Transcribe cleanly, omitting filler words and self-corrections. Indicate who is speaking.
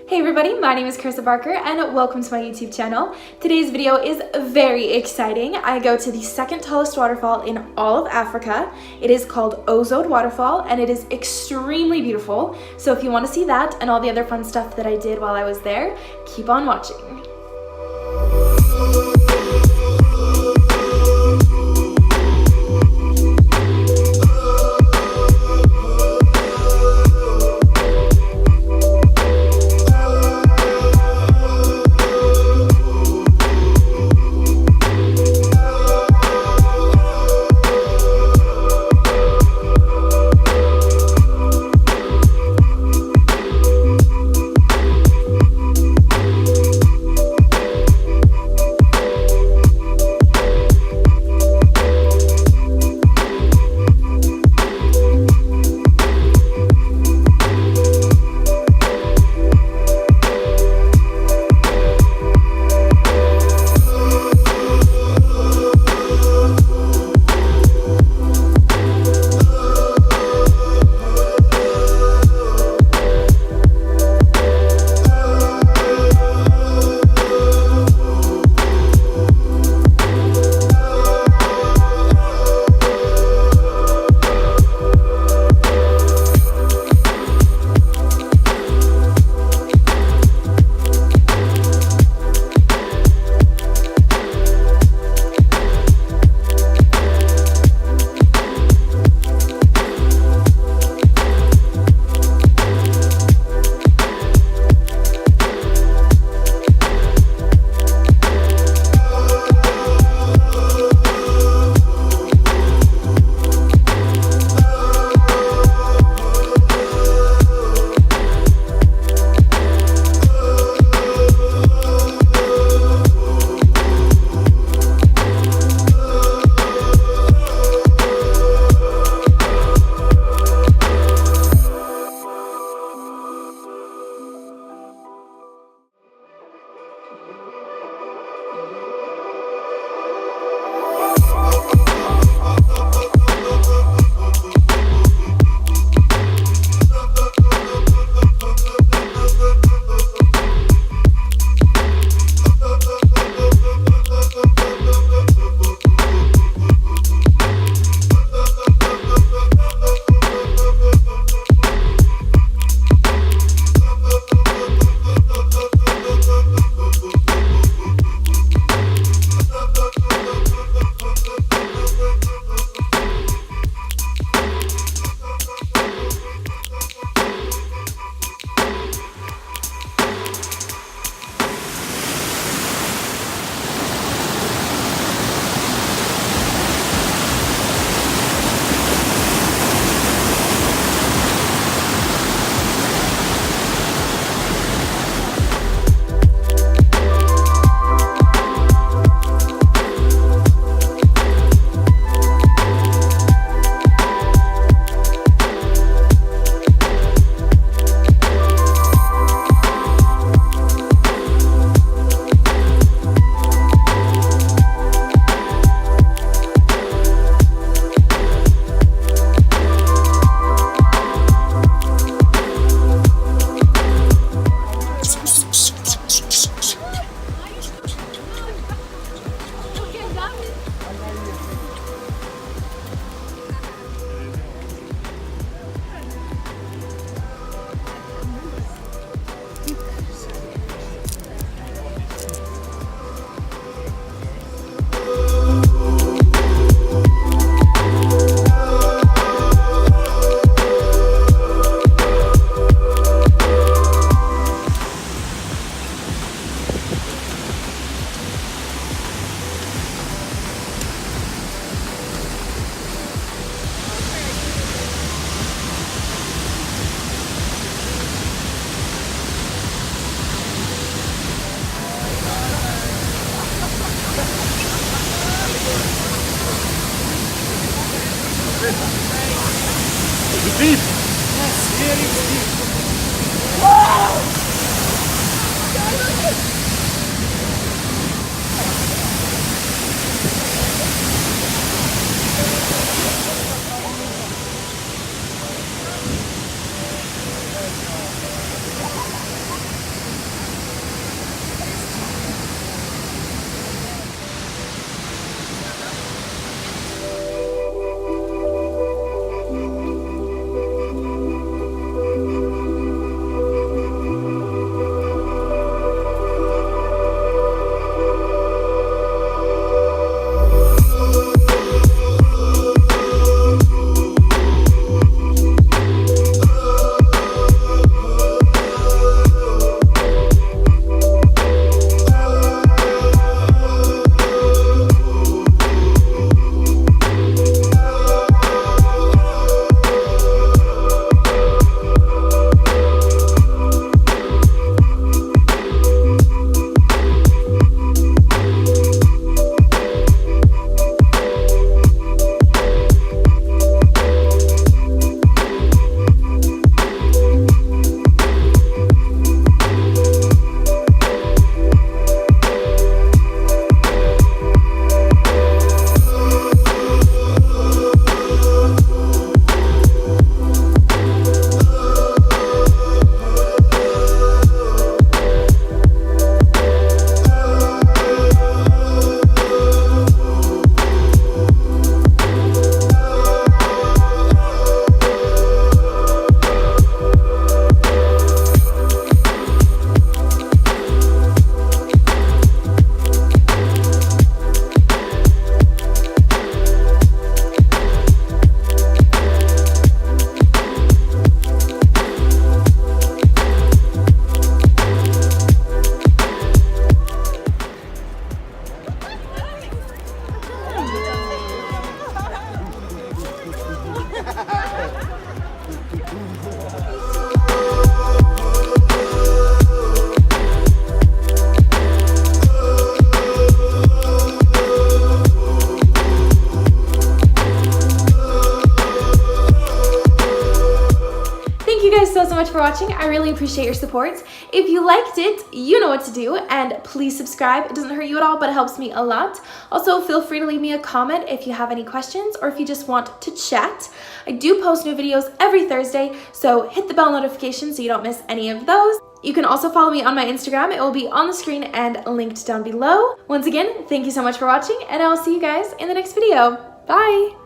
Speaker 1: Hey everybody, my name is Carissa Barker and welcome to my YouTube channel. Today's video is very exciting. I go to the second tallest waterfall in all of Africa. It is called Ouzoud waterfall and it is extremely beautiful. So if you want to see that and all the other fun stuff that I did while I was there, keep on watching. much for watching. I really appreciate your support. If you liked it, you know what to do, and please subscribe. It doesn't hurt you at all, but it helps me a lot. Also, feel free to leave me a comment if you have any questions or if you just want to chat. I do post new videos every Thursday, so hit the bell notification so you don't miss any of those. You can also follow me on my Instagram. It will be on the screen and linked down below. Once again, thank you so much for watching, and I will see you guys in the next video. Bye!